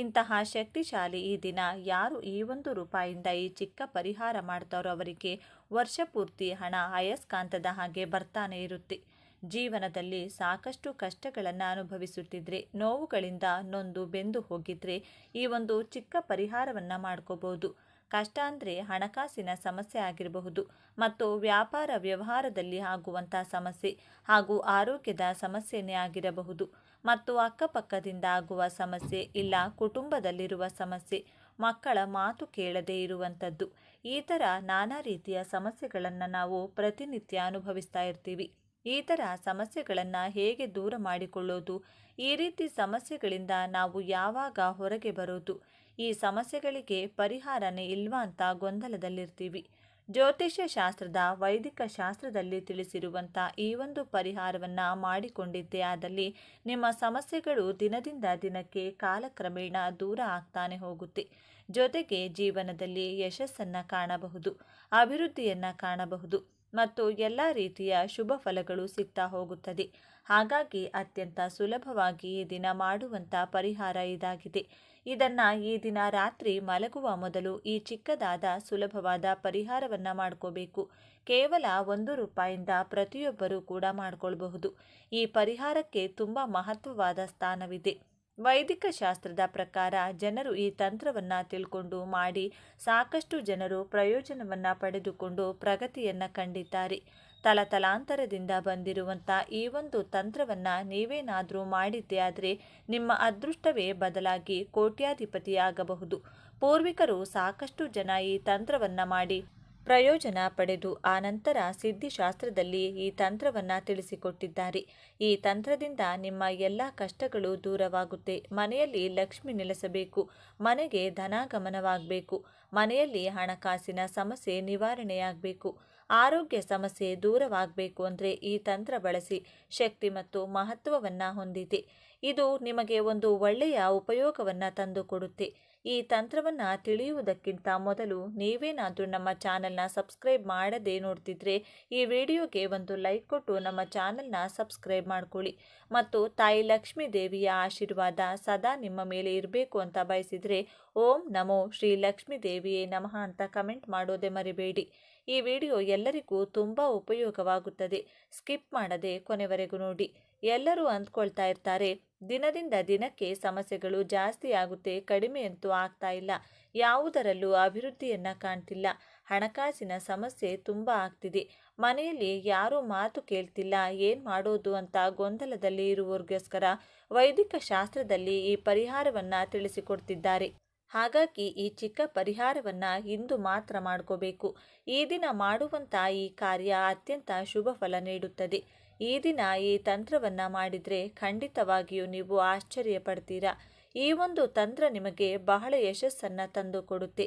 ಇಂತಹ ಶಕ್ತಿಶಾಲಿ ಈ ದಿನ ಯಾರು ಈ 1 ರೂಪಾಯಿಂದ ಈ ಚಿಕ್ಕ ಪರಿಹಾರ ಮಾಡ್ತಾರೋ ಅವರಿಗೆ ವರ್ಷ ಪೂರ್ತಿ ಹಣ ಅಯಸ್ಕಾಂತದ ಹಾಗೆ ಬರ್ತಾನೆ ಇರುತ್ತೆ. ಜೀವನದಲ್ಲಿ ಸಾಕಷ್ಟು ಕಷ್ಟಗಳನ್ನು ಅನುಭವಿಸುತ್ತಿದ್ರೆ, ನೋವುಗಳಿಂದ ನೊಂದು ಬೆಂದು ಹೋಗಿದ್ರೆ ಈ ಒಂದು ಚಿಕ್ಕ ಪರಿಹಾರವನ್ನು ಮಾಡ್ಕೋಬಹುದು. ಕಷ್ಟ ಅಂದರೆ ಹಣಕಾಸಿನ ಸಮಸ್ಯೆ ಆಗಿರಬಹುದು, ಮತ್ತು ವ್ಯಾಪಾರ ವ್ಯವಹಾರದಲ್ಲಿ ಆಗುವಂಥ ಸಮಸ್ಯೆ ಹಾಗೂ ಆರೋಗ್ಯದ ಸಮಸ್ಯೆನೇ ಆಗಿರಬಹುದು, ಮತ್ತು ಅಕ್ಕಪಕ್ಕದಿಂದ ಆಗುವ ಸಮಸ್ಯೆ, ಇಲ್ಲ ಕುಟುಂಬದಲ್ಲಿರುವ ಸಮಸ್ಯೆ, ಮಕ್ಕಳ ಮಾತು ಕೇಳದೇ ಇರುವಂಥದ್ದು. ಈ ಥರ ನಾನಾ ರೀತಿಯ ಸಮಸ್ಯೆಗಳನ್ನು ನಾವು ಪ್ರತಿನಿತ್ಯ ಅನುಭವಿಸ್ತಾ ಇರ್ತೀವಿ. ಈ ಥರ ಸಮಸ್ಯೆಗಳನ್ನು ಹೇಗೆ ದೂರ ಮಾಡಿಕೊಳ್ಳೋದು, ಈ ರೀತಿ ಸಮಸ್ಯೆಗಳಿಂದ ನಾವು ಯಾವಾಗ ಹೊರಗೆ ಬರೋದು, ಈ ಸಮಸ್ಯೆಗಳಿಗೆ ಪರಿಹಾರನೇ ಇಲ್ವಾ ಅಂತ ಗೊಂದಲದಲ್ಲಿರ್ತೀವಿ. ಜ್ಯೋತಿಷ್ಯ ಶಾಸ್ತ್ರದ ವೈದಿಕ ಶಾಸ್ತ್ರದಲ್ಲಿ ತಿಳಿಸಿರುವಂಥ ಈ ಒಂದು ಪರಿಹಾರವನ್ನು ಮಾಡಿಕೊಂಡಿದ್ದೇ ಆದಲ್ಲಿ ನಿಮ್ಮ ಸಮಸ್ಯೆಗಳು ದಿನದಿಂದ ದಿನಕ್ಕೆ ಕಾಲಕ್ರಮೇಣ ದೂರ ಆಗ್ತಾನೆ ಹೋಗುತ್ತೆ. ಜೊತೆಗೆ ಜೀವನದಲ್ಲಿ ಯಶಸ್ಸನ್ನು ಕಾಣಬಹುದು, ಅಭಿವೃದ್ಧಿಯನ್ನು ಕಾಣಬಹುದು, ಮತ್ತು ಎಲ್ಲ ರೀತಿಯ ಶುಭ ಫಲಗಳು ಸಿಗ್ತಾ ಹೋಗುತ್ತದೆ. ಹಾಗಾಗಿ ಅತ್ಯಂತ ಸುಲಭವಾಗಿ ಈ ದಿನ ಮಾಡುವಂಥ ಪರಿಹಾರ ಇದಾಗಿದೆ. ಇದನ್ನು ಈ ದಿನ ರಾತ್ರಿ ಮಲಗುವ ಮೊದಲು ಈ ಚಿಕ್ಕದಾದ ಸುಲಭವಾದ ಪರಿಹಾರವನ್ನು ಮಾಡ್ಕೋಬೇಕು. ಕೇವಲ 1 ರೂಪಾಯಿಂದ ಪ್ರತಿಯೊಬ್ಬರೂ ಕೂಡ ಮಾಡ್ಕೊಳ್ಬಹುದು. ಈ ಪರಿಹಾರಕ್ಕೆ ತುಂಬ ಮಹತ್ವವಾದ ಸ್ಥಾನವಿದೆ. ವೈದಿಕ ಶಾಸ್ತ್ರದ ಪ್ರಕಾರ ಜನರು ಈ ತಂತ್ರವನ್ನು ತಿಳ್ಕೊಂಡು ಮಾಡಿ ಸಾಕಷ್ಟು ಜನರು ಪ್ರಯೋಜನವನ್ನು ಪಡೆದುಕೊಂಡು ಪ್ರಗತಿಯನ್ನು ಕಂಡಿದ್ದಾರೆ. ತಲತಲಾಂತರದಿಂದ ಬಂದಿರುವಂಥ ಈ ಒಂದು ತಂತ್ರವನ್ನು ನೀವೇನಾದರೂ ಮಾಡಿದ್ದೇ ಆದರೆ ನಿಮ್ಮ ಅದೃಷ್ಟವೇ ಬದಲಾಗಿ ಕೋಟ್ಯಾಧಿಪತಿಯಾಗಬಹುದು. ಪೂರ್ವಿಕರು ಸಾಕಷ್ಟು ಜನ ಈ ತಂತ್ರವನ್ನು ಮಾಡಿ ಪ್ರಯೋಜನ ಪಡೆದು ಆನಂತರ ಸಿದ್ಧಿಶಾಸ್ತ್ರದಲ್ಲಿ ಈ ತಂತ್ರವನ್ನು ತಿಳಿಸಿಕೊಟ್ಟಿದ್ದಾರೆ. ಈ ತಂತ್ರದಿಂದ ನಿಮ್ಮ ಎಲ್ಲ ಕಷ್ಟಗಳು ದೂರವಾಗುತ್ತೆ. ಮನೆಯಲ್ಲಿ ಲಕ್ಷ್ಮಿ ನೆಲೆಸಬೇಕು, ಮನೆಗೆ ಧನಾಗಮನವಾಗಬೇಕು, ಮನೆಯಲ್ಲಿ ಹಣಕಾಸಿನ ಸಮಸ್ಯೆ ನಿವಾರಣೆಯಾಗಬೇಕು, ಆರೋಗ್ಯ ಸಮಸ್ಯೆ ದೂರವಾಗಬೇಕು ಅಂದರೆ ಈ ತಂತ್ರ ಬಳಸಿ. ಶಕ್ತಿ ಮತ್ತು ಮಹತ್ವವನ್ನು ಹೊಂದಿದೆ. ಇದು ನಿಮಗೆ ಒಂದು ಒಳ್ಳೆಯ ಉಪಯೋಗವನ್ನು ತಂದುಕೊಡುತ್ತೆ. ಈ ತಂತ್ರವನ್ನು ತಿಳಿಯುವುದಕ್ಕಿಂತ ಮೊದಲು ನೀವೇನಾದರೂ ನಮ್ಮ ಚಾನಲ್ನ ಸಬ್ಸ್ಕ್ರೈಬ್ ಮಾಡದೇ ನೋಡ್ತಿದ್ರೆ ಈ ವಿಡಿಯೋಗೆ ಒಂದು ಲೈಕ್ ಕೊಟ್ಟು ನಮ್ಮ ಚಾನಲ್ನ ಸಬ್ಸ್ಕ್ರೈಬ್ ಮಾಡ್ಕೊಳ್ಳಿ. ಮತ್ತು ತಾಯಿ ಲಕ್ಷ್ಮೀ ದೇವಿಯ ಆಶೀರ್ವಾದ ಸದಾ ನಿಮ್ಮ ಮೇಲೆ ಇರಬೇಕು ಅಂತ ಬಯಸಿದರೆ ಓಂ ನಮೋ ಶ್ರೀ ಲಕ್ಷ್ಮೀ ದೇವಿಯೇ ನಮಃ ಅಂತ ಕಮೆಂಟ್ ಮಾಡೋದೇ ಮರಿಬೇಡಿ. ಈ ವಿಡಿಯೋ ಎಲ್ಲರಿಗೂ ತುಂಬ ಉಪಯೋಗವಾಗುತ್ತದೆ. ಸ್ಕಿಪ್ ಮಾಡದೆ ಕೊನೆವರೆಗೂ ನೋಡಿ. ಎಲ್ಲರೂ ಅಂದ್ಕೊಳ್ತಾ ಇರ್ತಾರೆ, ದಿನದಿಂದ ದಿನಕ್ಕೆ ಸಮಸ್ಯೆಗಳು ಜಾಸ್ತಿ ಆಗುತ್ತೆ, ಕಡಿಮೆ ಅಂತೂ ಆಗ್ತಾ ಇಲ್ಲ, ಯಾವುದರಲ್ಲೂ ಅಭಿವೃದ್ಧಿಯನ್ನು ಕಾಣ್ತಿಲ್ಲ, ಹಣಕಾಸಿನ ಸಮಸ್ಯೆ ತುಂಬ ಆಗ್ತಿದೆ, ಮನೆಯಲ್ಲಿ ಯಾರೂ ಮಾತು ಕೇಳ್ತಿಲ್ಲ, ಏನು ಮಾಡೋದು ಅಂತ ಗೊಂದಲದಲ್ಲಿ ಇರುವವರಿಗೋಸ್ಕರ ವೈದಿಕ ಶಾಸ್ತ್ರದಲ್ಲಿ ಈ ಪರಿಹಾರವನ್ನು ತಿಳಿಸಿಕೊಡ್ತಿದ್ದಾರೆ. ಹಾಗಾಗಿ ಈ ಚಿಕ್ಕ ಪರಿಹಾರವನ್ನು ಇಂದು ಮಾತ್ರ ಮಾಡ್ಕೋಬೇಕು. ಈ ದಿನ ಮಾಡುವಂಥ ಈ ಕಾರ್ಯ ಅತ್ಯಂತ ಶುಭ ಫಲ ನೀಡುತ್ತದೆ. ಈ ದಿನ ಈ ತಂತ್ರವನ್ನು ಮಾಡಿದರೆ ಖಂಡಿತವಾಗಿಯೂ ನೀವು ಆಶ್ಚರ್ಯ ಪಡ್ತೀರಾ. ಈ ಒಂದು ತಂತ್ರ ನಿಮಗೆ ಬಹಳ ಯಶಸ್ಸನ್ನು ತಂದು ಕೊಡುತ್ತೆ.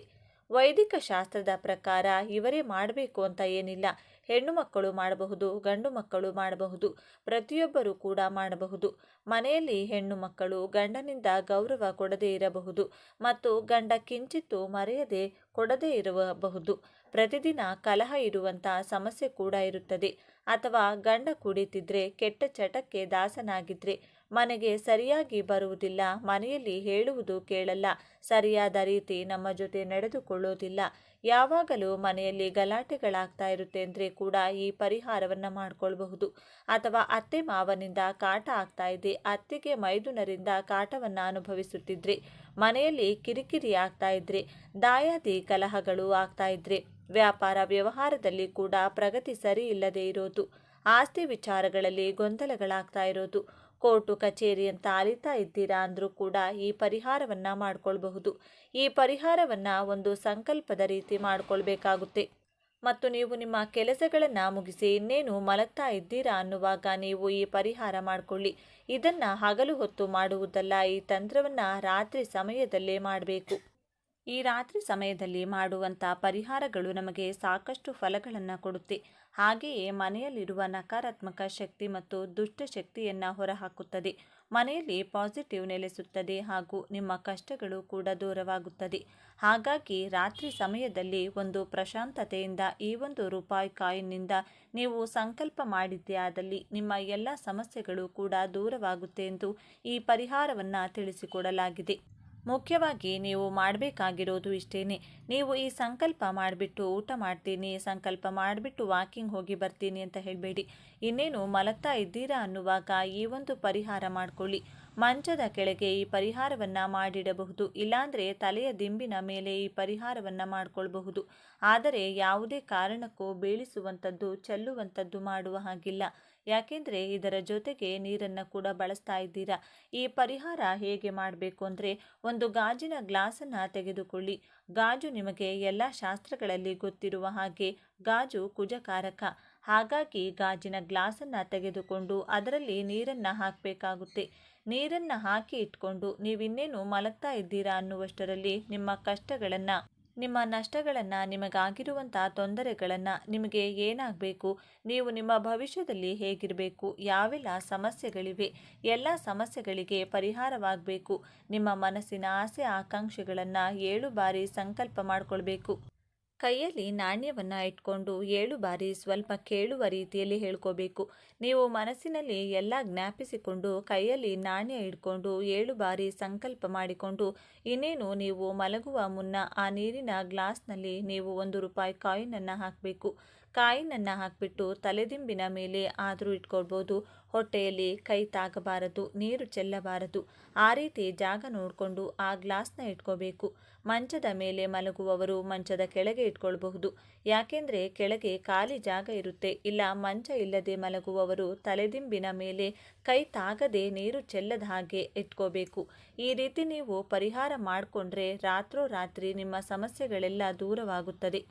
ವೈದಿಕ ಶಾಸ್ತ್ರದ ಪ್ರಕಾರ ಇವರೇ ಮಾಡಬೇಕು ಅಂತ ಏನಿಲ್ಲ. ಹೆಣ್ಣು ಮಕ್ಕಳು ಮಾಡಬಹುದು, ಗಂಡು ಮಕ್ಕಳು ಮಾಡಬಹುದು, ಪ್ರತಿಯೊಬ್ಬರೂ ಕೂಡ ಮಾಡಬಹುದು. ಮನೆಯಲ್ಲಿ ಹೆಣ್ಣು ಮಕ್ಕಳು ಗಂಡನಿಂದ ಗೌರವ ಕೊಡದೇ ಇರಬಹುದು, ಮತ್ತು ಗಂಡ ಕಿಂಚಿತ್ತು ಮರೆಯದೆ ಕೊಡದೇ ಇರಬಹುದು. ಪ್ರತಿದಿನ ಕಲಹ ಇರುವಂಥ ಸಮಸ್ಯೆ ಕೂಡ ಇರುತ್ತದೆ. ಅಥವಾ ಗಂಡ ಕುಡಿತಿದ್ರೆ, ಕೆಟ್ಟ ಚಟಕ್ಕೆ ದಾಸನಾಗಿದ್ರೆ, ಮನೆಗೆ ಸರಿಯಾಗಿ ಬರುವುದಿಲ್ಲ, ಮನೆಯಲ್ಲಿ ಹೇಳುವುದು ಕೇಳಲ್ಲ, ಸರಿಯಾದ ರೀತಿ ನಮ್ಮ ಜೊತೆ ನಡೆದುಕೊಳ್ಳೋದಿಲ್ಲ, ಯಾವಾಗಲೂ ಮನೆಯಲ್ಲಿ ಗಲಾಟೆಗಳಾಗ್ತಾ ಇರುತ್ತೆ ಅಂದರೆ ಕೂಡ ಈ ಪರಿಹಾರವನ್ನು ಮಾಡಿಕೊಳ್ಬಹುದು. ಅಥವಾ ಅತ್ತೆ ಮಾವನಿಂದ ಕಾಟ ಆಗ್ತಾ ಇದೆ, ಅತ್ತೆಗೆ ಮೈದುನರಿಂದ ಕಾಟವನ್ನು ಅನುಭವಿಸುತ್ತಿದ್ರೆ, ಮನೆಯಲ್ಲಿ ಕಿರಿಕಿರಿ ಆಗ್ತಾ ಇದ್ರೆ, ದಾಯಾದಿ ಕಲಹಗಳು ಆಗ್ತಾ ಇದ್ರೆ, ವ್ಯಾಪಾರ ವ್ಯವಹಾರದಲ್ಲಿ ಕೂಡ ಪ್ರಗತಿ ಸರಿ ಇಲ್ಲದೆ ಇರೋದು, ಆಸ್ತಿ ವಿಚಾರಗಳಲ್ಲಿ ಗೊಂದಲಗಳಾಗ್ತಾ ಇರೋದು, ಕೋರ್ಟು ಕಚೇರಿ ಅಂತ ಅಲಿತಾ ಇದ್ದೀರಾ ಅಂದರೂ ಕೂಡ ಈ ಪರಿಹಾರವನ್ನು ಮಾಡಿಕೊಳ್ಬಹುದು. ಈ ಪರಿಹಾರವನ್ನು ಒಂದು ಸಂಕಲ್ಪದ ರೀತಿ ಮಾಡಿಕೊಳ್ಬೇಕಾಗುತ್ತೆ. ಮತ್ತು ನೀವು ನಿಮ್ಮ ಕೆಲಸಗಳನ್ನು ಮುಗಿಸಿ ಇನ್ನೇನು ಮಲಗ್ತಾ ಇದ್ದೀರಾ ಅನ್ನುವಾಗ ನೀವು ಈ ಪರಿಹಾರ ಮಾಡಿಕೊಳ್ಳಿ. ಇದನ್ನು ಹಗಲು ಹೊತ್ತು ಮಾಡುವುದಲ್ಲ, ಈ ತಂತ್ರವನ್ನು ರಾತ್ರಿ ಸಮಯದಲ್ಲೇ ಮಾಡಬೇಕು. ಈ ರಾತ್ರಿ ಸಮಯದಲ್ಲಿ ಮಾಡುವಂಥ ಪರಿಹಾರಗಳು ನಮಗೆ ಸಾಕಷ್ಟು ಫಲಗಳನ್ನು ಕೊಡುತ್ತೆ. ಹಾಗೆಯೇ ಮನೆಯಲ್ಲಿರುವ ನಕಾರಾತ್ಮಕ ಶಕ್ತಿ ಮತ್ತು ದುಷ್ಟ ಶಕ್ತಿಯನ್ನು ಹೊರಹಾಕುತ್ತದೆ. ಮನೆಯಲ್ಲಿ ಪಾಸಿಟಿವ್ ನೆಲೆಸುತ್ತದೆ ಹಾಗೂ ನಿಮ್ಮ ಕಷ್ಟಗಳು ಕೂಡ ದೂರವಾಗುತ್ತದೆ. ಹಾಗಾಗಿ ರಾತ್ರಿ ಸಮಯದಲ್ಲಿ ಒಂದು ಪ್ರಶಾಂತತೆಯಿಂದ ಈ 1 ರೂಪಾಯಿ ಕಾಯಿನ್ನಿಂದ ನೀವು ಸಂಕಲ್ಪ ಮಾಡಿದ್ದೇ ಆದಲ್ಲಿ ನಿಮ್ಮ ಎಲ್ಲ ಸಮಸ್ಯೆಗಳು ಕೂಡ ದೂರವಾಗುತ್ತೆ ಎಂದು ಈ ಪರಿಹಾರವನ್ನು ತಿಳಿಸಿಕೊಡಲಾಗಿದೆ. ಮುಖ್ಯವಾಗಿ ನೀವು ಮಾಡಬೇಕಾಗಿರೋದು ಇಷ್ಟೇನೆ. ನೀವು ಈ ಸಂಕಲ್ಪ ಮಾಡಿಬಿಟ್ಟು ಊಟ ಮಾಡ್ತೀನಿ, ಸಂಕಲ್ಪ ಮಾಡಿಬಿಟ್ಟು ವಾಕಿಂಗ್ ಹೋಗಿ ಬರ್ತೀನಿ ಅಂತ ಹೇಳಬೇಡಿ. ಇನ್ನೇನು ಮಲಗ್ತಾ ಇದ್ದೀರಾ ಅನ್ನುವಾಗ ಈ ಒಂದು ಪರಿಹಾರ ಮಾಡಿಕೊಳ್ಳಿ. ಮಂಚದ ಕೆಳಗೆ ಈ ಪರಿಹಾರವನ್ನು ಮಾಡಿಡಬಹುದು, ಇಲ್ಲಾಂದರೆ ತಲೆಯ ದಿಂಬಿನ ಮೇಲೆ ಈ ಪರಿಹಾರವನ್ನು ಮಾಡಿಕೊಳ್ಬಹುದು. ಆದರೆ ಯಾವುದೇ ಕಾರಣಕ್ಕೂ ಬೀಳಿಸುವಂಥದ್ದು, ಚೆಲ್ಲುವಂಥದ್ದು ಮಾಡುವ ಹಾಗಿಲ್ಲ. ಯಾಕೆಂದರೆ ಇದರ ಜೊತೆಗೆ ನೀರನ್ನು ಕೂಡ ಬಳಸ್ತಾ ಇದ್ದೀರಾ. ಈ ಪರಿಹಾರ ಹೇಗೆ ಮಾಡಬೇಕು ಅಂದರೆ, ಒಂದು ಗಾಜಿನ ಗ್ಲಾಸನ್ನು ತೆಗೆದುಕೊಳ್ಳಿ. ಗಾಜು ನಿಮಗೆ ಎಲ್ಲ ಶಾಸ್ತ್ರಗಳಲ್ಲಿ ಗೊತ್ತಿರುವ ಹಾಗೆ ಗಾಜು ಕುಜಕಾರಕ. ಹಾಗಾಗಿ ಗಾಜಿನ ಗ್ಲಾಸನ್ನು ತೆಗೆದುಕೊಂಡು ಅದರಲ್ಲಿ ನೀರನ್ನು ಹಾಕಬೇಕಾಗುತ್ತೆ. ನೀರನ್ನು ಹಾಕಿ ಇಟ್ಕೊಂಡು ನೀವಿನ್ನೇನು ಮಲಗ್ತಾ ಇದ್ದೀರಾ ಅನ್ನುವಷ್ಟರಲ್ಲಿ ನಿಮ್ಮ ಕಷ್ಟಗಳನ್ನು, ನಿಮ್ಮ ನಷ್ಟಗಳನ್ನು, ನಿಮಗಾಗಿರುವಂಥ ತೊಂದರೆಗಳನ್ನು, ನಿಮಗೆ ಏನಾಗಬೇಕು, ನೀವು ನಿಮ್ಮ ಭವಿಷ್ಯದಲ್ಲಿ ಹೇಗಿರಬೇಕು, ಯಾವೆಲ್ಲ ಸಮಸ್ಯೆಗಳಿವೆ, ಎಲ್ಲ ಸಮಸ್ಯೆಗಳಿಗೆ ಪರಿಹಾರವಾಗಬೇಕು. ನಿಮ್ಮ ಮನಸ್ಸಿನ ಆಸೆ ಆಕಾಂಕ್ಷೆಗಳನ್ನು 7 ಬಾರಿ ಸಂಕಲ್ಪ ಮಾಡಿಕೊಳ್ಬೇಕು. ಕೈಯಲ್ಲಿ ನಾಣ್ಯವನ್ನು ಇಟ್ಕೊಂಡು 7 ಬಾರಿ ಸ್ವಲ್ಪ ಕೇಳುವ ರೀತಿಯಲ್ಲಿ ಹೇಳ್ಕೋಬೇಕು. ನೀವು ಮನಸ್ಸಿನಲ್ಲಿ ಎಲ್ಲ ಜ್ಞಾಪಿಸಿಕೊಂಡು ಕೈಯಲ್ಲಿ ನಾಣ್ಯ ಇಟ್ಕೊಂಡು 7 ಬಾರಿ ಸಂಕಲ್ಪ ಮಾಡಿಕೊಂಡು ಇನ್ನೇನು ನೀವು ಮಲಗುವ ಮುನ್ನ ಆ ನೀರಿನ ಗ್ಲಾಸ್ನಲ್ಲಿ ನೀವು ₹1 ಕಾಯಿನನ್ನು ಹಾಕಬೇಕು. ಕಾಯಿನನ್ನು ಹಾಕಿಬಿಟ್ಟು ತಲೆದಿಂಬಿನ ಮೇಲೆ ಆದರೂ ಇಟ್ಕೊಳ್ಬೋದು. ಹೊಟ್ಟೆಯಲ್ಲಿ ಕೈ ತಾಗಬಾರದು, ನೀರು ಚೆಲ್ಲಬಾರದು. ಆ ರೀತಿ ಜಾಗ ನೋಡಿಕೊಂಡು ಆ ಗ್ಲಾಸ್ನ ಇಟ್ಕೋಬೇಕು. ಮಂಚದ ಮೇಲೆ ಮಲಗುವವರು ಮಂಚದ ಕೆಳಗೆ ಇಟ್ಕೊಳ್ಬಹುದು. ಯಾಕೆಂದರೆ ಕೆಳಗೆ ಖಾಲಿ ಜಾಗ ಇರುತ್ತೆ. ಇಲ್ಲ ಮಂಚ ಇಲ್ಲದೆ ಮಲಗುವವರು ತಲೆದಿಂಬಿನ ಮೇಲೆ ಕೈ ತಾಗದೆ ನೀರು ಚೆಲ್ಲದ ಹಾಗೆ ಇಟ್ಕೋಬೇಕು. ಈ ರೀತಿ ನೀವು ಪರಿಹಾರ ಮಾಡಿಕೊಂಡ್ರೆ ರಾತ್ರೋರಾತ್ರಿ ನಿಮ್ಮ ಸಮಸ್ಯೆಗಳೆಲ್ಲ ದೂರವಾಗುತ್ತದೆ.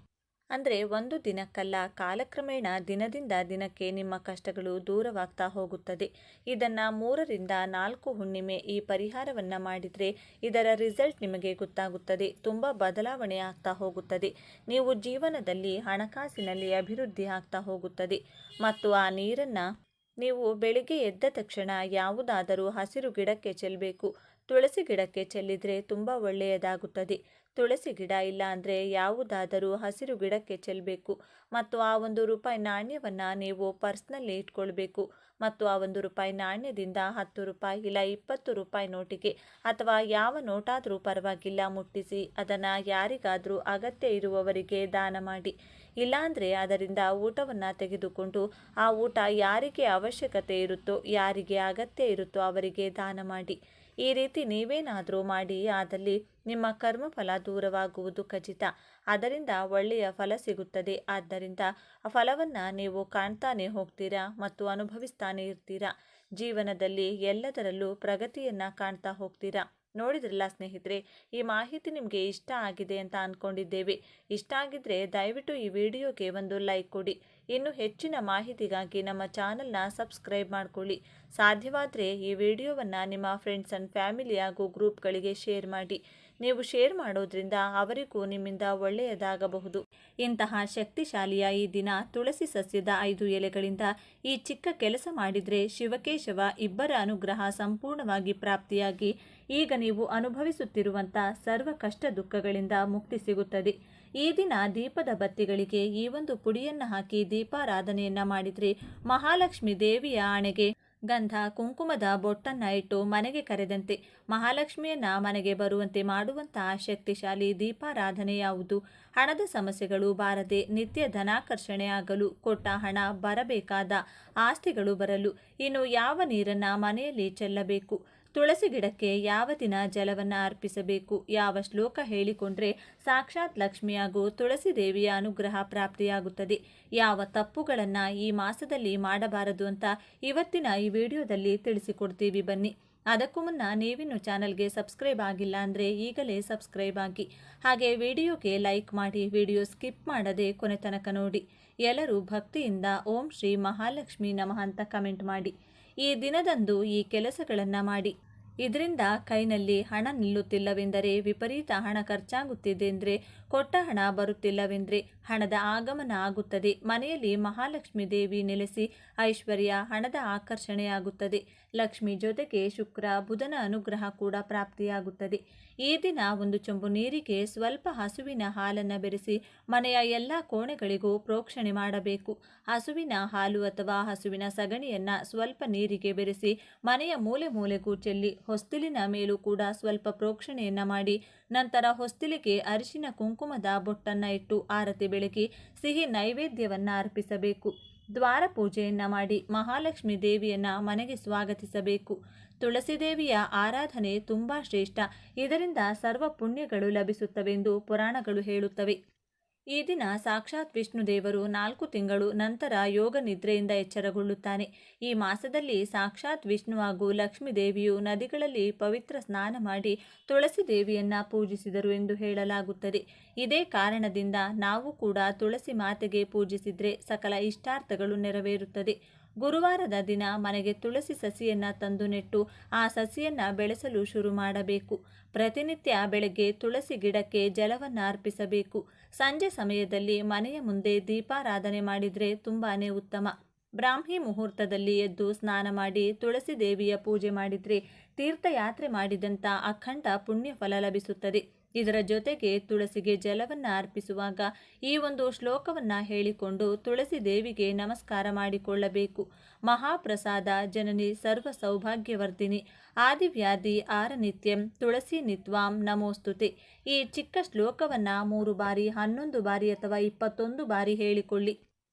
ಅಂದರೆ ಒಂದು ದಿನಕ್ಕಲ್ಲ, ಕಾಲಕ್ರಮೇಣ ದಿನದಿಂದ ದಿನಕ್ಕೆ ನಿಮ್ಮ ಕಷ್ಟಗಳು ದೂರವಾಗ್ತಾ ಹೋಗುತ್ತದೆ. ಇದನ್ನು 3 ರಿಂದ 4 ಹುಣ್ಣಿಮೆ ಈ ಪರಿಹಾರವನ್ನು ಮಾಡಿದರೆ ಇದರ ರಿಸಲ್ಟ್ ನಿಮಗೆ ಗೊತ್ತಾಗುತ್ತದೆ. ತುಂಬ ಬದಲಾವಣೆ ಆಗ್ತಾ ಹೋಗುತ್ತದೆ. ನೀವು ಜೀವನದಲ್ಲಿ ಹಣಕಾಸಿನಲ್ಲಿ ಅಭಿವೃದ್ಧಿ ಆಗ್ತಾ ಹೋಗುತ್ತದೆ. ಮತ್ತು ಆ ನೀರನ್ನು ನೀವು ಬೆಳಿಗ್ಗೆ ಎದ್ದ ತಕ್ಷಣ ಯಾವುದಾದರೂ ಹಸಿರು ಗಿಡಕ್ಕೆ ಚೆಲ್ಲಬೇಕು. ತುಳಸಿ ಗಿಡಕ್ಕೆ ಚೆಲ್ಲಿದರೆ ತುಂಬ ಒಳ್ಳೆಯದಾಗುತ್ತದೆ. ತುಳಸಿ ಗಿಡ ಇಲ್ಲ ಅಂದರೆ ಯಾವುದಾದರೂ ಹಸಿರು ಗಿಡಕ್ಕೆ ಚೆಲ್ಲಬೇಕು. ಮತ್ತು ಆ ₹1 ನಾಣ್ಯವನ್ನು ನೀವು ಪರ್ಸ್ನಲ್ಲಿ ಇಟ್ಕೊಳ್ಬೇಕು. ಮತ್ತು ಆ ₹1 ನಾಣ್ಯದಿಂದ ₹10 ಇಲ್ಲ ₹20 ನೋಟಿಗೆ ಅಥವಾ ಯಾವ ನೋಟಾದರೂ ಪರವಾಗಿಲ್ಲ ಮುಟ್ಟಿಸಿ ಅದನ್ನು ಯಾರಿಗಾದರೂ ಅಗತ್ಯ ಇರುವವರಿಗೆ ದಾನ ಮಾಡಿ. ಇಲ್ಲಾಂದರೆ ಅದರಿಂದ ಊಟವನ್ನು ತೆಗೆದುಕೊಂಡು ಆ ಊಟ ಯಾರಿಗೆ ಅವಶ್ಯಕತೆ ಇರುತ್ತೋ, ಯಾರಿಗೆ ಅಗತ್ಯ ಇರುತ್ತೋ ಅವರಿಗೆ ದಾನ ಮಾಡಿ. ಈ ರೀತಿ ನೀವೇನಾದರೂ ಮಾಡಿ ಆದಲ್ಲಿ ನಿಮ್ಮ ಕರ್ಮಫಲ ದೂರವಾಗುವುದು ಖಚಿತ. ಅದರಿಂದ ಒಳ್ಳೆಯ ಫಲ ಸಿಗುತ್ತದೆ. ಆದ್ದರಿಂದ ಆ ಫಲವನ್ನು ನೀವು ಕಾಣ್ತಾನೆ ಹೋಗ್ತೀರಾ ಮತ್ತು ಅನುಭವಿಸ್ತಾನೆ ಇರ್ತೀರಾ. ಜೀವನದಲ್ಲಿ ಎಲ್ಲದರಲ್ಲೂ ಪ್ರಗತಿಯನ್ನು ಕಾಣ್ತಾ ಹೋಗ್ತೀರಾ. ನೋಡಿದ್ರಲ್ಲ ಸ್ನೇಹಿತರೆ, ಈ ಮಾಹಿತಿ ನಿಮಗೆ ಇಷ್ಟ ಆಗಿದೆ ಅಂತ ಅಂದ್ಕೊಂಡಿದ್ದೇವೆ. ಇಷ್ಟ ಆಗಿದ್ರೆ ದಯವಿಟ್ಟು ಈ ವಿಡಿಯೋಗೆ ಒಂದು ಲೈಕ್ ಕೊಡಿ. ಇನ್ನು ಹೆಚ್ಚಿನ ಮಾಹಿತಿಗಾಗಿ ನಮ್ಮ ಚಾನಲ್ನ ಸಬ್ಸ್ಕ್ರೈಬ್ ಮಾಡಿಕೊಳ್ಳಿ. ಸಾಧ್ಯವಾದರೆ ಈ ವಿಡಿಯೋವನ್ನು ನಿಮ್ಮ ಫ್ರೆಂಡ್ಸ್ ಆ್ಯಂಡ್ ಫ್ಯಾಮಿಲಿ ಹಾಗೂ ಗ್ರೂಪ್ಗಳಿಗೆ ಶೇರ್ ಮಾಡಿ. ನೀವು ಶೇರ್ ಮಾಡೋದ್ರಿಂದ ಅವರಿಗೂ ನಿಮ್ಮಿಂದ ಒಳ್ಳೆಯದಾಗಬಹುದು. ಇಂತಹ ಶಕ್ತಿಶಾಲಿಯ ಈ ದಿನ ತುಳಸಿ ಸಸ್ಯದ 5 ಎಲೆಗಳಿಂದ ಈ ಚಿಕ್ಕ ಕೆಲಸ ಮಾಡಿದರೆ ಶಿವಕೇಶವ ಇಬ್ಬರ ಅನುಗ್ರಹ ಸಂಪೂರ್ಣವಾಗಿ ಪ್ರಾಪ್ತಿಯಾಗಿ ಈಗ ನೀವು ಅನುಭವಿಸುತ್ತಿರುವಂಥ ಸರ್ವ ಕಷ್ಟ ದುಃಖಗಳಿಂದ ಮುಕ್ತಿ ಸಿಗುತ್ತದೆ. ಈ ದಿನ ದೀಪದ ಬತ್ತಿಗಳಿಗೆ ಈ ಒಂದು ಪುಡಿಯನ್ನು ಹಾಕಿ ದೀಪಾರಾಧನೆಯನ್ನು ಮಾಡಿದರೆ ಮಹಾಲಕ್ಷ್ಮಿ ದೇವಿಯ ಆಣೆಗೆ ಗಂಧ ಕುಂಕುಮದ ಬೊಟ್ಟನ್ನು ಇಟ್ಟು ಮನೆಗೆ ಕರೆದಂತೆ ಮಹಾಲಕ್ಷ್ಮಿಯನ್ನು ಮನೆಗೆ ಬರುವಂತೆ ಮಾಡುವಂತಹ ಶಕ್ತಿಶಾಲಿ ದೀಪಾರಾಧನೆ ಯಾವುದು? ಹಣದ ಸಮಸ್ಯೆಗಳು ಬಾರದೆ ನಿತ್ಯ ಧನಾಕರ್ಷಣೆ ಆಗಲು, ಕೊಟ್ಟ ಹಣ ಬರಬೇಕಾದ ಆಸ್ತಿಗಳು ಬರಲು ಇನ್ನು ಯಾವ ನೀರನ್ನು ಮನೆಯಲ್ಲಿ ಚೆಲ್ಲಬೇಕು? ತುಳಸಿ ಗಿಡಕ್ಕೆ ಯಾವ ದಿನ ಜಲವನ್ನು ಅರ್ಪಿಸಬೇಕು? ಯಾವ ಶ್ಲೋಕ ಹೇಳಿಕೊಂಡ್ರೆ ಸಾಕ್ಷಾತ್ ಲಕ್ಷ್ಮಿ ಹಾಗೂ ತುಳಸಿ ದೇವಿಯ ಅನುಗ್ರಹ ಪ್ರಾಪ್ತಿಯಾಗುತ್ತದೆ? ಯಾವ ತಪ್ಪುಗಳನ್ನು ಈ ಮಾಸದಲ್ಲಿ ಮಾಡಬಾರದು ಅಂತ ಇವತ್ತಿನ ಈ ವಿಡಿಯೋದಲ್ಲಿ ತಿಳಿಸಿಕೊಡ್ತೀವಿ. ಬನ್ನಿ. ಅದಕ್ಕೂ ಮುನ್ನ ನೀವಿನ್ನು ಚಾನಲ್ಗೆ ಸಬ್ಸ್ಕ್ರೈಬ್ ಆಗಿಲ್ಲ ಅಂದರೆ ಈಗಲೇ ಸಬ್ಸ್ಕ್ರೈಬ್ ಆಗಿ, ಹಾಗೆ ವಿಡಿಯೋಗೆ ಲೈಕ್ ಮಾಡಿ, ವಿಡಿಯೋ ಸ್ಕಿಪ್ ಮಾಡದೆ ಕೊನೆ ತನಕ ನೋಡಿ. ಎಲ್ಲರೂ ಭಕ್ತಿಯಿಂದ ಓಂ ಶ್ರೀ ಮಹಾಲಕ್ಷ್ಮಿ ನಮಃ ಅಂತ ಕಮೆಂಟ್ ಮಾಡಿ. ಈ ದಿನದಂದು ಈ ಕೆಲಸಗಳನ್ನು ಮಾಡಿ. ಇದರಿಂದ ಕೈನಲ್ಲಿ ಹಣ ನಿಲ್ಲುತ್ತಿಲ್ಲವೆಂದರೆ, ವಿಪರೀತ ಹಣ ಖರ್ಚಾಗುತ್ತಿದೆ ಅಂದರೆ, ಕೊಟ್ಟ ಹಣ ಬರುತ್ತಿಲ್ಲವೆಂದರೆ ಹಣದ ಆಗಮನ ಆಗುತ್ತದೆ. ಮನೆಯಲ್ಲಿ ಮಹಾಲಕ್ಷ್ಮಿ ದೇವಿ ನೆಲೆಸಿ ಐಶ್ವರ್ಯ, ಹಣದ ಆಕರ್ಷಣೆಯಾಗುತ್ತದೆ. ಲಕ್ಷ್ಮಿ ಜೊತೆಗೆ ಶುಕ್ರ, ಬುಧನ ಅನುಗ್ರಹ ಕೂಡ ಪ್ರಾಪ್ತಿಯಾಗುತ್ತದೆ. ಈ ದಿನ 1 ಚೊಂಬು ನೀರಿಗೆ ಸ್ವಲ್ಪ ಹಸುವಿನ ಹಾಲನ್ನು ಬೆರೆಸಿ ಮನೆಯ ಎಲ್ಲ ಕೋಣೆಗಳಿಗೂ ಪ್ರೋಕ್ಷಣೆ ಮಾಡಬೇಕು. ಹಸುವಿನ ಹಾಲು ಅಥವಾ ಹಸುವಿನ ಸಗಣಿಯನ್ನು ಸ್ವಲ್ಪ ನೀರಿಗೆ ಬೆರೆಸಿ ಮನೆಯ ಮೂಲೆ ಮೂಲೆಗೂ ಚೆಲ್ಲಿ ಹೊಸ್ತಿಲಿನ ಮೇಲೂ ಕೂಡ ಸ್ವಲ್ಪ ಪ್ರೋಕ್ಷಣೆಯನ್ನು ಮಾಡಿ ನಂತರ ಹೊಸ್ತಿಲಿಗೆ ಅರಿಶಿನ ಕುಂಕುಮದ ಬೊಟ್ಟನ್ನು ಇಟ್ಟು ಆರತಿ ಬೆಳಗಿ ಸಿಹಿ ನೈವೇದ್ಯವನ್ನು ಅರ್ಪಿಸಬೇಕು. ದ್ವಾರ ಪೂಜೆಯನ್ನು ಮಾಡಿ ಮಹಾಲಕ್ಷ್ಮಿ ದೇವಿಯನ್ನು ಮನೆಗೆ ಸ್ವಾಗತಿಸಬೇಕು. ತುಳಸಿ ದೇವಿಯ ಆರಾಧನೆ ತುಂಬ ಶ್ರೇಷ್ಠ. ಇದರಿಂದ ಸರ್ವ ಪುಣ್ಯಗಳು ಲಭಿಸುತ್ತವೆಂದು ಪುರಾಣಗಳು ಹೇಳುತ್ತವೆ. ಈ ದಿನ ಸಾಕ್ಷಾತ್ ವಿಷ್ಣು ದೇವರು 4 ತಿಂಗಳು ನಂತರ ಯೋಗ ನಿದ್ರೆಯಿಂದ ಎಚ್ಚರಗೊಳ್ಳುತ್ತಾನೆ. ಈ ಮಾಸದಲ್ಲಿ ಸಾಕ್ಷಾತ್ ವಿಷ್ಣು ಹಾಗೂ ಲಕ್ಷ್ಮೀ ದೇವಿಯು ನದಿಗಳಲ್ಲಿ ಪವಿತ್ರ ಸ್ನಾನ ಮಾಡಿ ತುಳಸಿ ದೇವಿಯನ್ನ ಪೂಜಿಸಿದರು ಎಂದು ಹೇಳಲಾಗುತ್ತದೆ. ಇದೇ ಕಾರಣದಿಂದ ನಾವು ಕೂಡ ತುಳಸಿ ಮಾತೆಗೆ ಪೂಜಿಸಿದ್ರೆ ಸಕಲ ಇಷ್ಟಾರ್ಥಗಳು ನೆರವೇರುತ್ತದೆ. ಗುರುವಾರದ ದಿನ ಮನೆಗೆ ತುಳಸಿ ಸಸಿಯನ್ನು ತಂದು ನೆಟ್ಟು ಆ ಸಸಿಯನ್ನು ಬೆಳೆಸಲು ಶುರು ಮಾಡಬೇಕು. ಪ್ರತಿನಿತ್ಯ ಬೆಳಗ್ಗೆ ತುಳಸಿ ಗಿಡಕ್ಕೆ ಜಲವನ್ನು ಅರ್ಪಿಸಬೇಕು. ಸಂಜೆ ಸಮಯದಲ್ಲಿ ಮನೆಯ ಮುಂದೆ ದೀಪಾರಾಧನೆ ಮಾಡಿದರೆ ತುಂಬಾನೇ ಉತ್ತಮ. ಬ್ರಾಹ್ಮಿ ಮುಹೂರ್ತದಲ್ಲಿ ಎದ್ದು ಸ್ನಾನ ಮಾಡಿ ತುಳಸಿ ದೇವಿಯ ಪೂಜೆ ಮಾಡಿದರೆ ತೀರ್ಥಯಾತ್ರೆ ಮಾಡಿದಂಥ ಅಖಂಡ ಪುಣ್ಯ ಫಲ ಲಭಿಸುತ್ತದೆ. ಇದರ ಜೊತೆಗೆ ತುಳಸಿಗೆ ಜಲವನ್ನು ಅರ್ಪಿಸುವಾಗ ಈ ಒಂದು ಶ್ಲೋಕವನ್ನು ಹೇಳಿಕೊಂಡು ತುಳಸಿ ದೇವಿಗೆ ನಮಸ್ಕಾರ ಮಾಡಿಕೊಳ್ಳಬೇಕು. ಮಹಾಪ್ರಸಾದ ಜನನಿ ಸರ್ವ ಸೌಭಾಗ್ಯವರ್ಧಿನಿ ಆದಿವ್ಯಾಧಿ ಆರನಿತ್ಯಂ ತುಳಸಿ ನಿತ್ವಾಂ ನಮೋಸ್ತುತೆ. ಈ ಚಿಕ್ಕ ಶ್ಲೋಕವನ್ನು 3 ಬಾರಿ 11 ಬಾರಿ ಅಥವಾ 21 ಬಾರಿ ಹೇಳಿಕೊಳ್ಳಿ.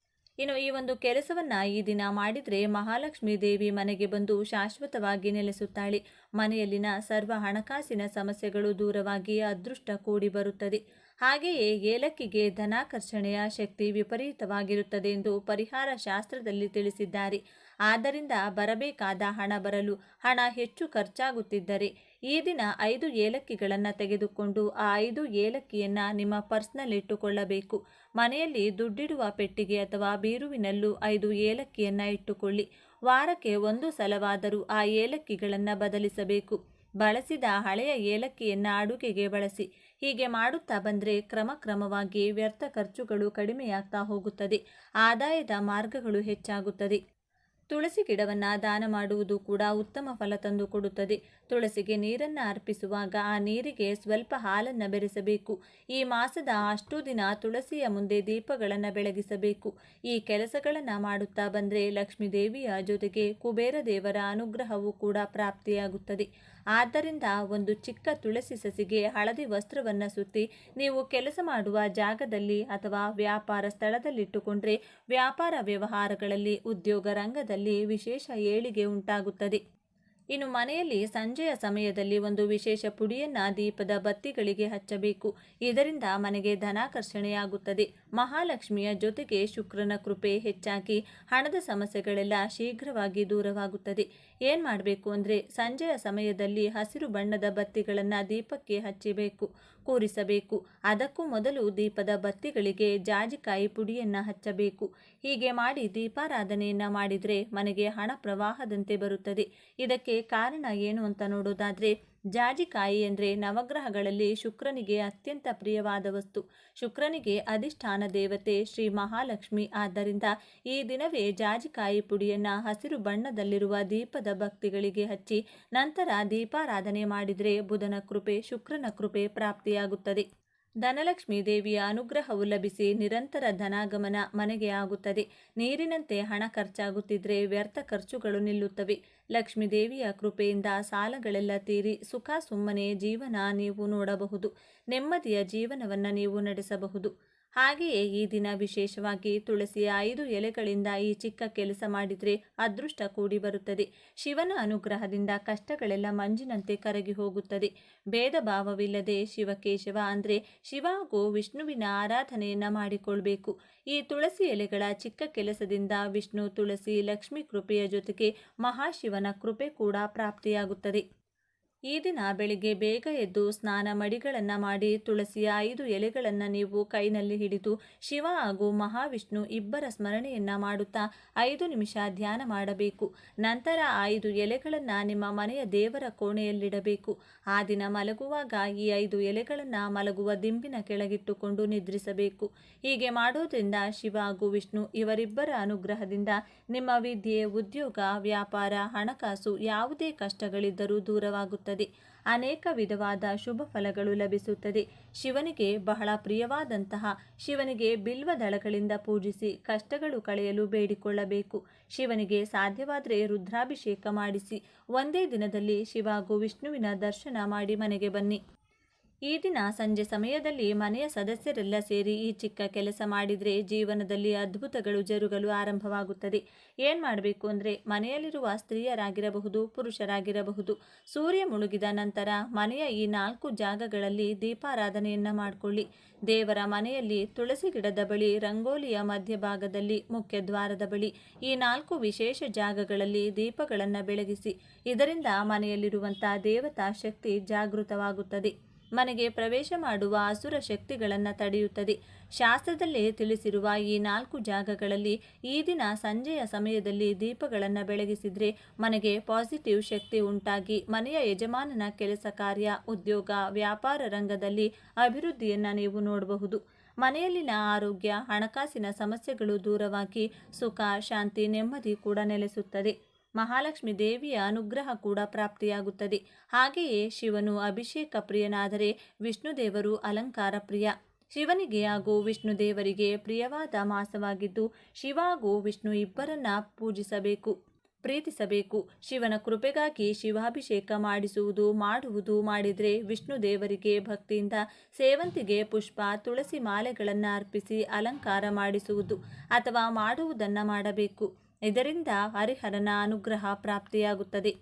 ಇನ್ನು ಈ ಒಂದು ಕೆಲಸವನ್ನು ಈ ದಿನ ಮಾಡಿದರೆ ಮಹಾಲಕ್ಷ್ಮೀ ದೇವಿ ಮನೆಗೆ ಬಂದು ಶಾಶ್ವತವಾಗಿ ನೆಲೆಸುತ್ತಾಳೆ. ಮನೆಯಲ್ಲಿನ ಸರ್ವ ಹಣಕಾಸಿನ ಸಮಸ್ಯೆಗಳು ದೂರವಾಗಿ ಅದೃಷ್ಟ ಕೂಡಿ ಬರುತ್ತದೆ. ಹಾಗೆಯೇ ಏಲಕ್ಕಿಗೆ ಧನಾಕರ್ಷಣೆಯ ಶಕ್ತಿ ವಿಪರೀತವಾಗಿರುತ್ತದೆ ಎಂದು ಪರಿಹಾರ ಶಾಸ್ತ್ರದಲ್ಲಿ ತಿಳಿಸಿದ್ದಾರೆ. ಆದ್ದರಿಂದ ಬರಬೇಕಾದ ಹಣ ಬರಲು ಹಣ ಹೆಚ್ಚು ಖರ್ಚಾಗುತ್ತಿದ್ದರೆ ಈ ದಿನ 5 ಏಲಕ್ಕಿಗಳನ್ನು ತೆಗೆದುಕೊಂಡು ಆ 5 ಏಲಕ್ಕಿಯನ್ನು ನಿಮ್ಮ ಪರ್ಸ್ನಲ್ಲಿ ಇಟ್ಟುಕೊಳ್ಳಬೇಕು. ಮನೆಯಲ್ಲಿ ದುಡ್ಡಿಡುವ ಪೆಟ್ಟಿಗೆ ಅಥವಾ ಬೀರುವಿನಲ್ಲೂ 5 ಏಲಕ್ಕಿಯನ್ನು ಇಟ್ಟುಕೊಳ್ಳಿ. ವಾರಕ್ಕೆ 1 ಸಲವಾದರೂ ಆ ಏಲಕ್ಕಿಗಳನ್ನು ಬದಲಿಸಬೇಕು. ಬಳಸಿದ ಹಳೆಯ ಏಲಕ್ಕಿಯನ್ನು ಅಡುಗೆಗೆ ಬಳಸಿ. ಹೀಗೆ ಮಾಡುತ್ತಾ ಬಂದರೆ ಕ್ರಮಕ್ರಮವಾಗಿ ವ್ಯರ್ಥ ಖರ್ಚುಗಳು ಕಡಿಮೆಯಾಗ್ತಾ ಹೋಗುತ್ತದೆ. ಆದಾಯದ ಮಾರ್ಗಗಳು ಹೆಚ್ಚಾಗುತ್ತದೆ. ತುಳಸಿ ಗಿಡವನ್ನು ದಾನ ಮಾಡುವುದು ಕೂಡ ಉತ್ತಮ ಫಲ ತಂದು ಕೊಡುತ್ತದೆ. ತುಳಸಿಗೆ ನೀರನ್ನು ಅರ್ಪಿಸುವಾಗ ಆ ನೀರಿಗೆ ಸ್ವಲ್ಪ ಹಾಲನ್ನು ಬೆರೆಸಬೇಕು. ಈ ಮಾಸದ ಅಷ್ಟೂ ದಿನ ತುಳಸಿಯ ಮುಂದೆ ದೀಪಗಳನ್ನು ಬೆಳಗಿಸಬೇಕು. ಈ ಕೆಲಸಗಳನ್ನು ಮಾಡುತ್ತಾ ಬಂದರೆ ಲಕ್ಷ್ಮೀ ದೇವಿಯ ಜೊತೆಗೆ ಕುಬೇರ ದೇವರ ಅನುಗ್ರಹವೂ ಕೂಡ ಪ್ರಾಪ್ತಿಯಾಗುತ್ತದೆ. ಆದ್ದರಿಂದ ಒಂದು ಚಿಕ್ಕ ತುಳಸಿ ಸಸಿಗೆ ಹಳದಿ ವಸ್ತ್ರವನ್ನು ಸುತ್ತಿ ನೀವು ಕೆಲಸ ಮಾಡುವ ಜಾಗದಲ್ಲಿ ಅಥವಾ ವ್ಯಾಪಾರ ಸ್ಥಳದಲ್ಲಿಟ್ಟುಕೊಂಡ್ರೆ ವ್ಯಾಪಾರ ವ್ಯವಹಾರಗಳಲ್ಲಿ ಉದ್ಯೋಗ ರಂಗದಲ್ಲಿ ವಿಶೇಷ ಏಳಿಗೆ ಉಂಟಾಗುತ್ತದೆ. ಇನ್ನು ಮನೆಯಲ್ಲಿ ಸಂಜೆಯ ಸಮಯದಲ್ಲಿ ಒಂದು ವಿಶೇಷ ಪುಡಿಯನ್ನು ದೀಪದ ಬತ್ತಿಗಳಿಗೆ ಹಚ್ಚಬೇಕು. ಇದರಿಂದ ಮನೆಗೆ ಧನಾಕರ್ಷಣೆಯಾಗುತ್ತದೆ. ಮಹಾಲಕ್ಷ್ಮಿಯ ಜೊತೆಗೆ ಶುಕ್ರನ ಕೃಪೆ ಹೆಚ್ಚಾಗಿ ಹಣದ ಸಮಸ್ಯೆಗಳೆಲ್ಲ ಶೀಘ್ರವಾಗಿ ದೂರವಾಗುತ್ತದೆ. ಏನು ಮಾಡಬೇಕು ಅಂದರೆ ಸಂಜೆಯ ಸಮಯದಲ್ಲಿ ಹಸಿರು ಬಣ್ಣದ ಬತ್ತಿಗಳನ್ನು ದೀಪಕ್ಕೆ ಹಚ್ಚಬೇಕು, ಕೂರಿಸಬೇಕು. ಅದಕ್ಕೂ ಮೊದಲು ದೀಪದ ಬತ್ತಿಗಳಿಗೆ ಜಾಜಿಕಾಯಿ ಪುಡಿಯನ್ನು ಹಚ್ಚಬೇಕು. ಹೀಗೆ ಮಾಡಿ ದೀಪಾರಾಧನೆಯನ್ನು ಮಾಡಿದರೆ ಮನೆಗೆ ಹಣ ಪ್ರವಾಹದಂತೆ ಬರುತ್ತದೆ. ಇದಕ್ಕೆ ಕಾರಣ ಏನು ಅಂತ ನೋಡೋದಾದರೆ ಜಾಜಿಕಾಯಿ ಅಂದರೆ ನವಗ್ರಹಗಳಲ್ಲಿ ಶುಕ್ರನಿಗೆ ಅತ್ಯಂತ ಪ್ರಿಯವಾದ ವಸ್ತು. ಶುಕ್ರನಿಗೆ ಅಧಿಷ್ಠಾನ ದೇವತೆ ಶ್ರೀ ಮಹಾಲಕ್ಷ್ಮಿ. ಆದ್ದರಿಂದ ಈ ದಿನವೇ ಜಾಜಿಕಾಯಿ ಪುಡಿಯನ್ನು ಹಸಿರು ಬಣ್ಣದಲ್ಲಿರುವ ದೀಪದ ಬತ್ತಿಗಳಿಗೆ ಹಚ್ಚಿ ನಂತರ ದೀಪಾರಾಧನೆ ಮಾಡಿದರೆ ಬುಧನ ಕೃಪೆ ಶುಕ್ರನ ಕೃಪೆ ಪ್ರಾಪ್ತಿಯಾಗುತ್ತದೆ. ಧನಲಕ್ಷ್ಮೀ ದೇವಿಯ ಅನುಗ್ರಹವು ಲಭಿಸಿ ನಿರಂತರ ಧನಾಗಮನ ಮನೆಗೆ ಆಗುತ್ತದೆ. ನೀರಿನಂತೆ ಹಣ ಖರ್ಚಾಗುತ್ತಿದ್ದರೆ ವ್ಯರ್ಥ ಖರ್ಚುಗಳು ನಿಲ್ಲುತ್ತವೆ. ಲಕ್ಷ್ಮೀ ದೇವಿಯ ಕೃಪೆಯಿಂದ ಸಾಲಗಳೆಲ್ಲ ತೀರಿ ಸುಖ ಸುಮ್ಮನೆ ಜೀವನ ನೀವು ನೋಡಬಹುದು. ನೆಮ್ಮದಿಯ ಜೀವನವನ್ನು ನೀವು ನಡೆಸಬಹುದು. ಹಾಗೆಯೇ ಈ ದಿನ ವಿಶೇಷವಾಗಿ ತುಳಸಿಯ 5 ಎಲೆಗಳಿಂದ ಈ ಚಿಕ್ಕ ಕೆಲಸ ಮಾಡಿದರೆ ಅದೃಷ್ಟ ಕೂಡಿ ಬರುತ್ತದೆ. ಶಿವನ ಅನುಗ್ರಹದಿಂದ ಕಷ್ಟಗಳೆಲ್ಲ ಮಂಜಿನಂತೆ ಕರಗಿ ಹೋಗುತ್ತದೆ. ಭೇದ ಭಾವವಿಲ್ಲದೆ ಶಿವಕೇಶವ ಅಂದರೆ ಶಿವ ಹಾಗೂ ವಿಷ್ಣುವಿನ ಆರಾಧನೆಯನ್ನು ಮಾಡಿಕೊಳ್ಬೇಕು. ಈ ತುಳಸಿ ಎಲೆಗಳ ಚಿಕ್ಕ ಕೆಲಸದಿಂದ ವಿಷ್ಣು ತುಳಸಿ ಲಕ್ಷ್ಮೀ ಕೃಪೆಯ ಜೊತೆಗೆ ಮಹಾಶಿವನ ಕೃಪೆ ಕೂಡ ಪ್ರಾಪ್ತಿಯಾಗುತ್ತದೆ. ಈ ದಿನ ಬೆಳಿಗ್ಗೆ ಬೇಗ ಎದ್ದು ಸ್ನಾನ ಮಡಿಗಳನ್ನು ಮಾಡಿ ತುಳಸಿಯ 5 ಎಲೆಗಳನ್ನು ನೀವು ಕೈನಲ್ಲಿ ಹಿಡಿದು ಶಿವ ಹಾಗೂ ಮಹಾವಿಷ್ಣು ಇಬ್ಬರ ಸ್ಮರಣೆಯನ್ನು ಮಾಡುತ್ತಾ 5 ನಿಮಿಷ ಧ್ಯಾನ ಮಾಡಬೇಕು. ನಂತರ 5 ಎಲೆಗಳನ್ನು ನಿಮ್ಮ ಮನೆಯ ದೇವರ ಕೋಣೆಯಲ್ಲಿಡಬೇಕು. ಆ ದಿನ ಮಲಗುವಾಗ ಈ 5 ಎಲೆಗಳನ್ನು ಮಲಗುವ ದಿಂಬಿನ ಕೆಳಗಿಟ್ಟುಕೊಂಡು ನಿದ್ರಿಸಬೇಕು. ಹೀಗೆ ಮಾಡೋದ್ರಿಂದ ಶಿವ ಹಾಗೂ ವಿಷ್ಣು ಇವರಿಬ್ಬರ ಅನುಗ್ರಹದಿಂದ ನಿಮ್ಮ ವಿದ್ಯೆ, ಉದ್ಯೋಗ, ವ್ಯಾಪಾರ, ಹಣಕಾಸು ಯಾವುದೇ ಕಷ್ಟಗಳಿದ್ದರೂ ದೂರವಾಗುತ್ತದೆ. ಅನೇಕ ವಿಧವಾದ ಶುಭ ಫಲಗಳು ಲಭಿಸುತ್ತದೆ. ಶಿವನಿಗೆ ಬಹಳ ಪ್ರಿಯವಾದಂತಹ ಶಿವನಿಗೆ ಬಿಲ್ವ ದಳಗಳಿಂದ ಪೂಜಿಸಿ ಕಷ್ಟಗಳು ಕಳೆಯಲು ಬೇಡಿಕೊಳ್ಳಬೇಕು. ಶಿವನಿಗೆ ಸಾಧ್ಯವಾದರೆ ರುದ್ರಾಭಿಷೇಕ ಮಾಡಿಸಿ ಒಂದೇ ದಿನದಲ್ಲಿ ಶಿವ ಹಾಗೂ ವಿಷ್ಣುವಿನ ದರ್ಶನ ಮಾಡಿ ಮನೆಗೆ ಬನ್ನಿ. ಈ ದಿನ ಸಂಜೆ ಸಮಯದಲ್ಲಿ ಮನೆಯ ಸದಸ್ಯರೆಲ್ಲ ಸೇರಿ ಈ ಚಿಕ್ಕ ಕೆಲಸ ಮಾಡಿದರೆ ಜೀವನದಲ್ಲಿ ಅದ್ಭುತಗಳು ಜರುಗಲು ಆರಂಭವಾಗುತ್ತದೆ. ಏನು ಮಾಡಬೇಕು ಅಂದರೆ, ಮನೆಯಲ್ಲಿರುವ ಸ್ತ್ರೀಯರಾಗಿರಬಹುದು, ಪುರುಷರಾಗಿರಬಹುದು, ಸೂರ್ಯ ಮುಳುಗಿದ ನಂತರ ಮನೆಯ ಈ 4 ಜಾಗಗಳಲ್ಲಿ ದೀಪಾರಾಧನೆಯನ್ನು ಮಾಡಿಕೊಳ್ಳಿ. ದೇವರ ಮನೆಯಲ್ಲಿ ತುಳಸಿ ಗಿಡದ ಬಳಿ, ರಂಗೋಲಿಯ ಮಧ್ಯಭಾಗದಲ್ಲಿ, ಮುಖ್ಯ ದ್ವಾರದ ಬಳಿ ಈ 4 ವಿಶೇಷ ಜಾಗಗಳಲ್ಲಿ ದೀಪಗಳನ್ನು ಬೆಳಗಿಸಿ. ಇದರಿಂದ ಮನೆಯಲ್ಲಿರುವಂಥ ದೇವತಾ ಶಕ್ತಿ ಜಾಗೃತವಾಗುತ್ತದೆ. ಮನೆಗೆ ಪ್ರವೇಶ ಮಾಡುವ ಅಸುರ ಶಕ್ತಿಗಳನ್ನು ತಡೆಯುತ್ತದೆ. ಶಾಸ್ತ್ರದಲ್ಲೇ ತಿಳಿಸಿರುವ ಈ 4 ಜಾಗಗಳಲ್ಲಿ ಈ ದಿನ ಸಂಜೆಯ ಸಮಯದಲ್ಲಿ ದೀಪಗಳನ್ನು ಬೆಳಗಿಸಿದರೆ ಮನೆಗೆ ಪಾಸಿಟಿವ್ ಶಕ್ತಿ ಉಂಟಾಗಿ ಮನೆಯ ಯಜಮಾನನ ಕೆಲಸ ಕಾರ್ಯ, ಉದ್ಯೋಗ, ವ್ಯಾಪಾರ ರಂಗದಲ್ಲಿ ಅಭಿವೃದ್ಧಿಯನ್ನು ನೀವು ನೋಡಬಹುದು. ಮನೆಯಲ್ಲಿನ ಆರೋಗ್ಯ, ಹಣಕಾಸಿನ ಸಮಸ್ಯೆಗಳು ದೂರವಾಗಿ ಸುಖ, ಶಾಂತಿ, ನೆಮ್ಮದಿ ಕೂಡ ನೆಲೆಸುತ್ತದೆ. ಮಹಾಲಕ್ಷ್ಮಿ ದೇವಿಯ ಅನುಗ್ರಹ ಕೂಡ ಪ್ರಾಪ್ತಿಯಾಗುತ್ತದೆ. ಹಾಗೆಯೇ ಶಿವನು ಅಭಿಷೇಕ ಪ್ರಿಯನಾದರೆ ವಿಷ್ಣುದೇವರು ಅಲಂಕಾರ ಪ್ರಿಯ. ಶಿವನಿಗೆ ಹಾಗೂ ವಿಷ್ಣುದೇವರಿಗೆ ಪ್ರಿಯವಾದ ಮಾಸವಾಗಿದ್ದು ಶಿವ ಹಾಗೂ ವಿಷ್ಣು ಇಬ್ಬರನ್ನ ಪೂಜಿಸಬೇಕು, ಪ್ರೀತಿಸಬೇಕು. ಶಿವನ ಕೃಪೆಗಾಗಿ ಶಿವಾಭಿಷೇಕ ಮಾಡಿದರೆ ವಿಷ್ಣುದೇವರಿಗೆ ಭಕ್ತಿಯಿಂದ ಸೇವಂತಿಗೆ ಪುಷ್ಪ, ತುಳಸಿ ಮಾಲೆಗಳನ್ನು ಅರ್ಪಿಸಿ ಅಲಂಕಾರ ಮಾಡಿಸುವುದು ಅಥವಾ ಮಾಡುವುದನ್ನು ಮಾಡಬೇಕು. ಇದರಿಂದ ಹರಿಹರನ ಅನುಗ್ರಹ ಪ್ರಾಪ್ತಿಯಾಗುತ್ತದೆ.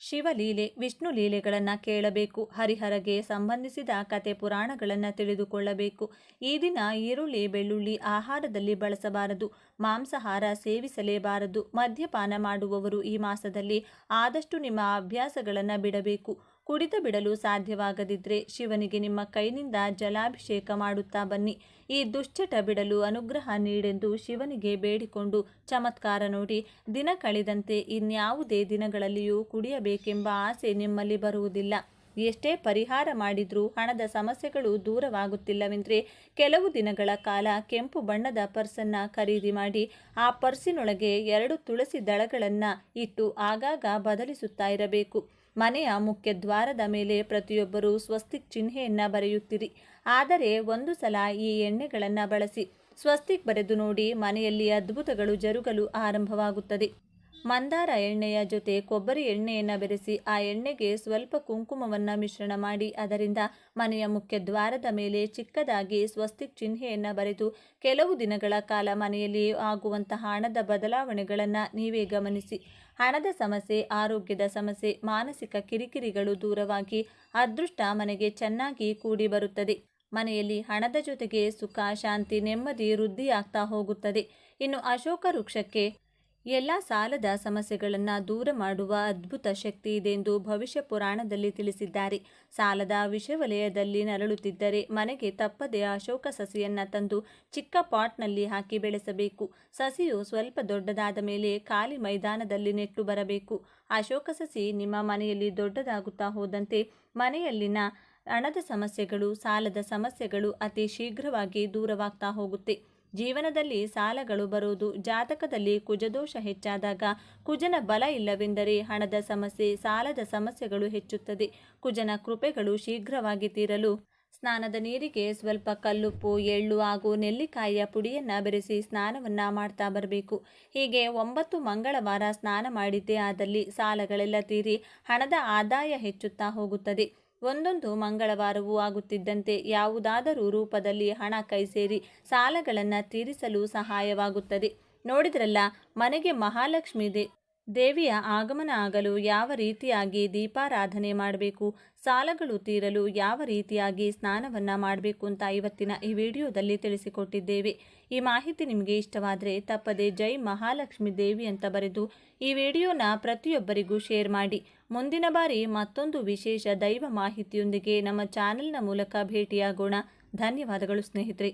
ಶಿವಲೀಲೆ, ವಿಷ್ಣು ಲೀಲೆಗಳನ್ನು ಕೇಳಬೇಕು. ಹರಿಹರಗೆ ಸಂಬಂಧಿಸಿದ ಕತೆ ಪುರಾಣಗಳನ್ನು ತಿಳಿದುಕೊಳ್ಳಬೇಕು. ಈ ದಿನ ಈರುಳ್ಳಿ, ಬೆಳ್ಳುಳ್ಳಿ ಆಹಾರದಲ್ಲಿ ಬಳಸಬಾರದು. ಮಾಂಸಾಹಾರ ಸೇವಿಸಲೇಬಾರದು. ಮದ್ಯಪಾನ ಮಾಡುವವರು ಈ ಮಾಸದಲ್ಲಿ ಆದಷ್ಟು ನಿಮ್ಮ ಅಭ್ಯಾಸಗಳನ್ನು ಬಿಡಬೇಕು. ಕುಡಿತ ಬಿಡಲು ಸಾಧ್ಯವಾಗದಿದ್ದರೆ ಶಿವನಿಗೆ ನಿಮ್ಮ ಕೈನಿಂದ ಜಲಾಭಿಷೇಕ ಮಾಡುತ್ತಾ ಬನ್ನಿ. ಈ ದುಶ್ಚಟ ಬಿಡಲು ಅನುಗ್ರಹ ನೀಡೆಂದು ಶಿವನಿಗೆ ಬೇಡಿಕೊಂಡು ಚಮತ್ಕಾರ ನೋಡಿ. ದಿನ ಕಳೆದಂತೆ ಇನ್ಯಾವುದೇ ದಿನಗಳಲ್ಲಿಯೂ ಕುಡಿಯಬೇಕೆಂಬ ಆಸೆ ನಿಮ್ಮಲ್ಲಿ ಬರುವುದಿಲ್ಲ. ಎಷ್ಟೇ ಪರಿಹಾರ ಮಾಡಿದರೂ ಹಣದ ಸಮಸ್ಯೆಗಳು ದೂರವಾಗುತ್ತಿಲ್ಲವೆಂದರೆ ಕೆಲವು ದಿನಗಳ ಕಾಲ ಕೆಂಪು ಬಣ್ಣದ ಪರ್ಸನ್ನು ಖರೀದಿ ಮಾಡಿ ಆ ಪರ್ಸಿನೊಳಗೆ 2 ತುಳಸಿ ದಳಗಳನ್ನು ಇಟ್ಟು ಆಗಾಗ ಬದಲಿಸುತ್ತಾ ಇರಬೇಕು. ಮನೆಯ ಮುಖ್ಯ ದ್ವಾರದ ಮೇಲೆ ಪ್ರತಿಯೊಬ್ಬರೂ ಸ್ವಸ್ತಿಕ್ ಚಿಹ್ನೆಯನ್ನು ಬರೆಯುತ್ತಿರಿ. ಆದರೆ ಒಂದು ಸಲ ಈ ಎಣ್ಣೆಗಳನ್ನು ಬಳಸಿ ಸ್ವಸ್ತಿಕ್ ಬರೆದು ನೋಡಿ. ಮನೆಯಲ್ಲಿ ಅದ್ಭುತಗಳು ಜರುಗಲು ಆರಂಭವಾಗುತ್ತದೆ. ಮಂದಾರ ಎಣ್ಣೆಯ ಜೊತೆ ಕೊಬ್ಬರಿ ಎಣ್ಣೆಯನ್ನು ಬೆರೆಸಿ ಆ ಎಣ್ಣೆಗೆ ಸ್ವಲ್ಪ ಕುಂಕುಮವನ್ನು ಮಿಶ್ರಣ ಮಾಡಿ ಅದರಿಂದ ಮನೆಯ ಮುಖ್ಯ ದ್ವಾರದ ಮೇಲೆ ಚಿಕ್ಕದಾಗಿ ಸ್ವಸ್ತಿಕ್ ಚಿಹ್ನೆಯನ್ನು ಬರೆದು ಕೆಲವು ದಿನಗಳ ಕಾಲ ಮನೆಯಲ್ಲಿ ಆಗುವಂತಹ ಹಣದ ಬದಲಾವಣೆಗಳನ್ನು ನೀವೇ ಗಮನಿಸಿ. ಹಣದ ಸಮಸ್ಯೆ, ಆರೋಗ್ಯದ ಸಮಸ್ಯೆ, ಮಾನಸಿಕ ಕಿರಿಕಿರಿಗಳು ದೂರವಾಗಿ ಅದೃಷ್ಟ ಮನೆಗೆ ಚೆನ್ನಾಗಿ ಕೂಡಿ ಬರುತ್ತದೆ. ಮನೆಯಲ್ಲಿ ಹಣದ ಜೊತೆಗೆ ಸುಖ, ಶಾಂತಿ, ನೆಮ್ಮದಿ ವೃದ್ಧಿಯಾಗ್ತಾ ಹೋಗುತ್ತದೆ. ಇನ್ನು ಅಶೋಕ ವೃಕ್ಷಕ್ಕೆ ಎಲ್ಲ ಸಾಲದ ಸಮಸ್ಯೆಗಳನ್ನು ದೂರ ಮಾಡುವ ಅದ್ಭುತ ಶಕ್ತಿ ಇದೆ ಎಂದು ಭವಿಷ್ಯ ಪುರಾಣದಲ್ಲಿ ತಿಳಿಸಿದ್ದಾರೆ. ಸಾಲದ ವಿಷವಲಯದಲ್ಲಿ ನರಳುತ್ತಿದ್ದರೆ ಮನೆಗೆ ತಪ್ಪದೆ ಅಶೋಕ ಸಸಿಯನ್ನು ತಂದು ಚಿಕ್ಕ ಪಾಟ್ನಲ್ಲಿ ಹಾಕಿ ಬೆಳೆಸಬೇಕು. ಸಸಿಯು ಸ್ವಲ್ಪ ದೊಡ್ಡದಾದ ಮೇಲೆ ಖಾಲಿ ಮೈದಾನದಲ್ಲಿ ನೆಟ್ಟು ಬರಬೇಕು. ಅಶೋಕ ಸಸಿ ನಿಮ್ಮ ಮನೆಯಲ್ಲಿ ದೊಡ್ಡದಾಗುತ್ತಾ ಹೋದಂತೆ ಮನೆಯಲ್ಲಿನ ಹಣದ ಸಮಸ್ಯೆಗಳು, ಸಾಲದ ಸಮಸ್ಯೆಗಳು ಅತಿ ಶೀಘ್ರವಾಗಿ ದೂರವಾಗ್ತಾ ಹೋಗುತ್ತೆ. ಜೀವನದಲ್ಲಿ ಸಾಲಗಳು ಬರುವುದು, ಜಾತಕದಲ್ಲಿ ಕುಜದೋಷ ಹೆಚ್ಚಾದಾಗ, ಕುಜನ ಬಲ ಇಲ್ಲವೆಂದರೆ ಹಣದ ಸಮಸ್ಯೆ, ಸಾಲದ ಸಮಸ್ಯೆಗಳು ಹೆಚ್ಚುತ್ತದೆ. ಕುಜನ ಕೃಪೆಗಳು ಶೀಘ್ರವಾಗಿ ತೀರಲು ಸ್ನಾನದ ನೀರಿಗೆ ಸ್ವಲ್ಪ ಕಲ್ಲುಪ್ಪು, ಎಳ್ಳು ಹಾಗೂ ನೆಲ್ಲಿಕಾಯಿಯ ಪುಡಿಯನ್ನು ಬೆರೆಸಿ ಸ್ನಾನವನ್ನು ಮಾಡ್ತಾ ಬರಬೇಕು. ಹೀಗೆ 9 ಮಂಗಳವಾರ ಸ್ನಾನ ಮಾಡಿದ್ದೇ ಆದಲ್ಲಿ ಸಾಲಗಳೆಲ್ಲ ತೀರಿ ಹಣದ ಆದಾಯ ಹೆಚ್ಚುತ್ತಾ ಹೋಗುತ್ತದೆ. ಒಂದೊಂದು ಮಂಗಳವಾರವೂ ಆಗುತ್ತಿದ್ದಂತೆ ಯಾವುದಾದರೂ ರೂಪದಲ್ಲಿ ಹಣ ಕೈ ಸೇರಿ ಸಾಲಗಳನ್ನು ತೀರಿಸಲು ಸಹಾಯವಾಗುತ್ತದೆ. ನೋಡಿದ್ರಲ್ಲ, ಮನೆಗೆ ಮಹಾಲಕ್ಷ್ಮಿ ದೇವಿಯ ಆಗಮನ ಆಗಲು ಯಾವ ರೀತಿಯಾಗಿ ದೀಪಾರಾಧನೆ ಮಾಡಬೇಕು, ಸಾಲಗಳು ತೀರಲು ಯಾವ ರೀತಿಯಾಗಿ ಸ್ನಾನವನ್ನು ಮಾಡಬೇಕು ಅಂತ ಇವತ್ತಿನ ಈ ವಿಡಿಯೋದಲ್ಲಿ ತಿಳಿಸಿಕೊಟ್ಟಿದ್ದೇವೆ. ಈ ಮಾಹಿತಿ ನಿಮಗೆ ಇಷ್ಟವಾದರೆ ತಪ್ಪದೆ ಜೈ ಮಹಾಲಕ್ಷ್ಮಿ ದೇವಿ ಅಂತ ಬರೆದು ಈ ವಿಡಿಯೋನ ಪ್ರತಿಯೊಬ್ಬರಿಗೂ ಶೇರ್ ಮಾಡಿ. ಮುಂದಿನ ಬಾರಿ ಮತ್ತೊಂದು ವಿಶೇಷ ದೈವ ಮಾಹಿತಿಯೊಂದಿಗೆ ನಮ್ಮ ಚಾನೆಲ್ನ ಮೂಲಕ ಭೇಟಿಯಾಗೋಣ. ಧನ್ಯವಾದಗಳು ಸ್ನೇಹಿತರೆ.